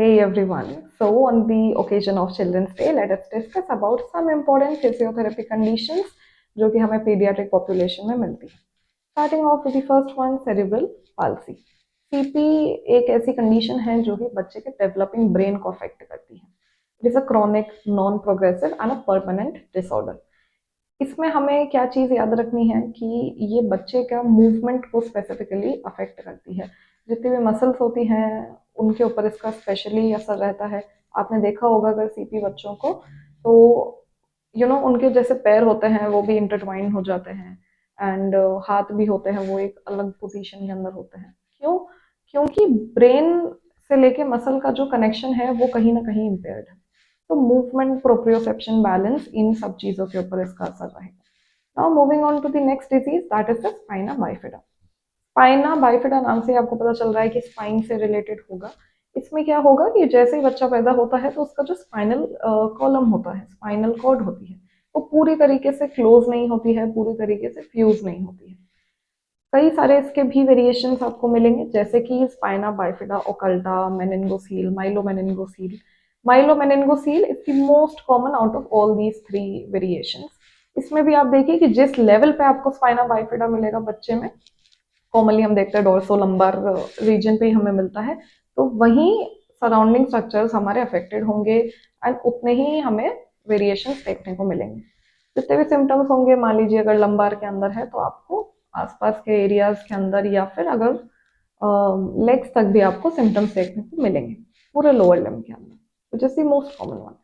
Hey everyone. So on the occasion of Children's Day, let us discuss about some important physiotherapy conditions जो कि हमें pediatric population में मिलती है. Starting off with the first one, cerebral palsy. CP एक ऐसी condition है जो कि बच्चे के developing brain को affect करती है. It is a chronic, non-progressive and a permanent disorder. इसमें हमें क्या चीज़ याद रखनी है कि ये बच्चे का मूवमेंट को स्पेसिफिकली अफेक्ट करती है. जितनी भी मसल्स होती हैं उनके ऊपर इसका स्पेशली असर रहता है. आपने देखा होगा अगर सीपी बच्चों को, तो उनके जैसे पैर होते हैं वो भी इंटरट्वाइन हो जाते हैं एंड हाथ भी होते हैं वो एक अलग पोजीशन के अंदर होते हैं. क्यों? क्योंकि ब्रेन से लेके मसल का जो कनेक्शन है वो कहीं ना कहीं इम्पेयर्ड है. तो मूवमेंट, प्रोप्रियोसेप्शन, बैलेंस, इन सब चीज़ों के ऊपर इसका असर रहेगा. Now moving on to the next disease, that is the spina bifida. Spina bifida नाम से आपको पता चल रहा है कि स्पाइन से रिलेटेड होगा. इसमें क्या होगा कि जैसे ही बच्चा पैदा होता है तो उसका जो स्पाइनल कॉलम होता है, स्पाइनल कॉर्ड होती है, वो पूरी तरीके से क्लोज नहीं होती है, पूरी तरीके से फ्यूज नहीं होती है. कई सारे इसके भी वेरिएशंस आपको मिलेंगे, जैसे कि spina bifida occulta, meningocele, myelomeningocele. Myelomeningocele is the most common out of all these 3 variations. इसमें भी आप देखिए कि जिस लेवल पे आपको स्पाइना बाइफिडा मिलेगा बच्चे में, कॉमनली हम देखते हैं डोर्सो लंबार रीजन पे ही हमें मिलता है, तो वहीं सराउंडिंग स्ट्रक्चर्स हमारे अफेक्टेड होंगे एंड उतने ही हमें वेरिएशंस देखने को मिलेंगे. जितने भी सिम्टम्स होंगे, मान लीजिए अगर लंबार के अंदर है तो आपको आसपास के एरियाज के अंदर या फिर अगर लेग्स तक भी आपको सिम्टम्स देखने को मिलेंगे, पूरे लोअर लिम्ब के अंदर, which is the most common one.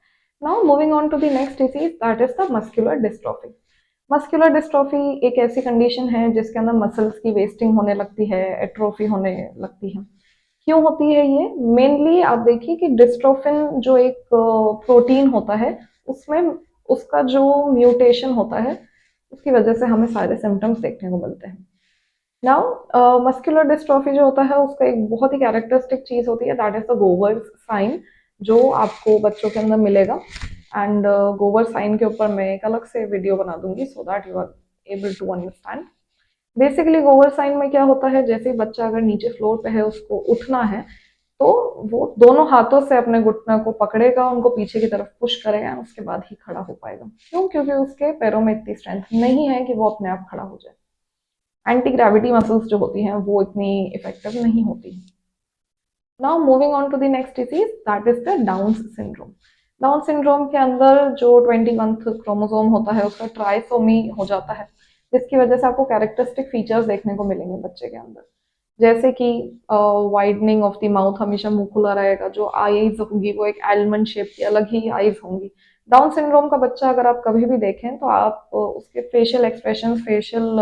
Now moving on to the next disease, that is the muscular dystrophy. Muscular dystrophy एक ऐसी कंडीशन है जिसके अंदर मसल्स की वेस्टिंग होने लगती है, एट्रोफी होने लगती है. क्यों होती है ये? मेनली आप देखिए कि डिस्ट्रोफिन जो एक प्रोटीन होता है, उसमें उसका जो म्यूटेशन होता है उसकी वजह से हमें सारे सिम्टम्स देखने को मिलते हैं. नाउ मस्कुलर डिस्ट्रॉफी जो होता है उसका एक बहुत ही कैरेक्टरिस्टिक चीज होती है, that is the Gowers sign, जो आपको बच्चों के अंदर मिलेगा. एंड गोवर साइन के ऊपर मैं एक अलग से वीडियो बना दूंगी so that you are able to understand. Basically Gower sign में क्या होता है, जैसे ही बच्चा अगर नीचे फ्लोर पे है, उसको उठना है, तो वो दोनों हाथों से अपने घुटने को पकड़ेगा, उनको पीछे की तरफ पुश करेगा, उसके बाद ही खड़ा हो पाएगा. क्यों? क्योंकि उसके पैरों में इतनी स्ट्रेंथ नहीं है कि वो अपने आप खड़ा हो जाए. एंटी ग्रेविटी मसल्स जो होती हैं वो इतनी इफेक्टिव नहीं होती. Now moving on to the next disease, that is the Down's syndrome. Down syndrome के अंदर जो 21th क्रोमोसोम होता है उसका ट्राइसोमी हो जाता है, जिसकी वजह से आपको कैरेक्टरिस्टिक फीचर्स देखने को मिलेंगे बच्चे के अंदर, जैसे कि वाइडनिंग ऑफ द माउथ, हमेशा मुंह खुला रहेगा, जो आईज होगी वो एक एलमंड शेप की अलग ही आईज होंगी. डाउन सिंड्रोम का बच्चा अगर आप कभी भी देखें तो आप उसके फेशियल एक्सप्रेशन, फेशियल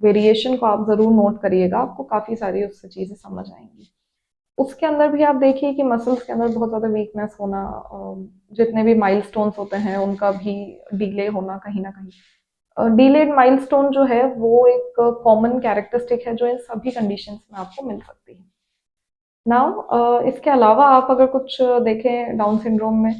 वेरिएशन को आप जरूर नोट करिएगा, आपको काफी सारी उससे चीजें समझ आएंगी. उसके अंदर भी आप देखिए कि मसल्स के अंदर बहुत ज़्यादा वीकनेस होना, जितने भी माइलस्टोन्स होते हैं उनका भी डिले होना कहीं ना कहीं. डिलेड माइलस्टोन जो है वो एक कॉमन कैरेक्टरिस्टिक है जो इन सभी कंडीशंस में आपको मिल सकती है. नाउ इसके अलावा आप अगर कुछ देखें डाउन सिंड्रोम में,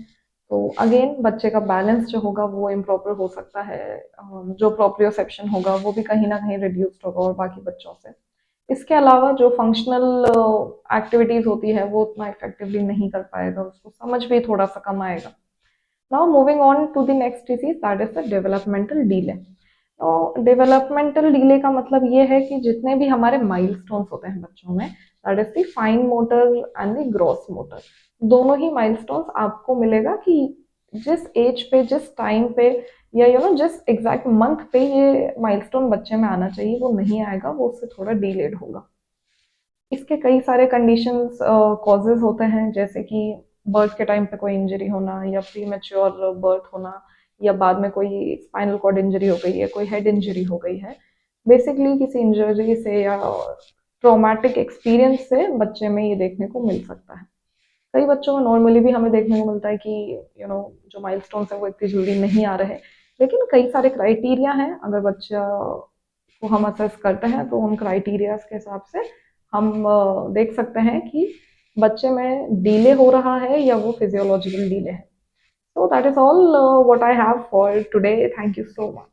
तो अगेन बच्चे का बैलेंस जो होगा वो इम्प्रॉपर हो सकता है, जो प्रोप्रियोसेप्शन होगा वो भी कहीं ना कहीं रिड्यूस्ड होगा और बाकी बच्चों से. इसके अलावा जो फंक्शनल एक्टिविटीज होती है वो उतना इफेक्टिवली नहीं कर पाएगा, उसको समझ भी थोड़ा सा कम आएगा. Now moving on to the next disease, that is the developmental delay. तो डेवलपमेंटल डीले का मतलब ये है कि जितने भी हमारे माइलस्टोन्स होते हैं बच्चों में, that is the fine motor and the gross motor, दोनों ही माइलस्टोन्स आपको मिलेगा कि जिस एज पे, जिस टाइम पे या जिस एग्जैक्ट मंथ पे ये माइलस्टोन बच्चे में आना चाहिए वो नहीं आएगा, वो उससे थोड़ा डिलेड होगा. इसके कई सारे कंडीशंस, कॉजेज होते हैं, जैसे कि बर्थ के टाइम पे कोई इंजरी होना, या प्री मैच्योर बर्थ होना, या बाद में कोई स्पाइनल कॉर्ड इंजरी हो गई है, कोई हेड इंजरी हो गई है. बेसिकली किसी इंजरी से या ट्रॉमेटिक एक्सपीरियंस से बच्चे में ये देखने को मिल सकता है. कई बच्चों में नॉर्मली भी हमें देखने को मिलता है कि जो माइलस्टोन्स है वो इतनी जल्दी नहीं आ रहे, लेकिन कई सारे क्राइटेरिया हैं. अगर बच्चा को हम असेस करते हैं तो उन क्राइटेरियाज के हिसाब से हम देख सकते हैं कि बच्चे में डिले हो रहा है या वो फिजियोलॉजिकल डिले है. So that is all what I have for today. Thank you so much.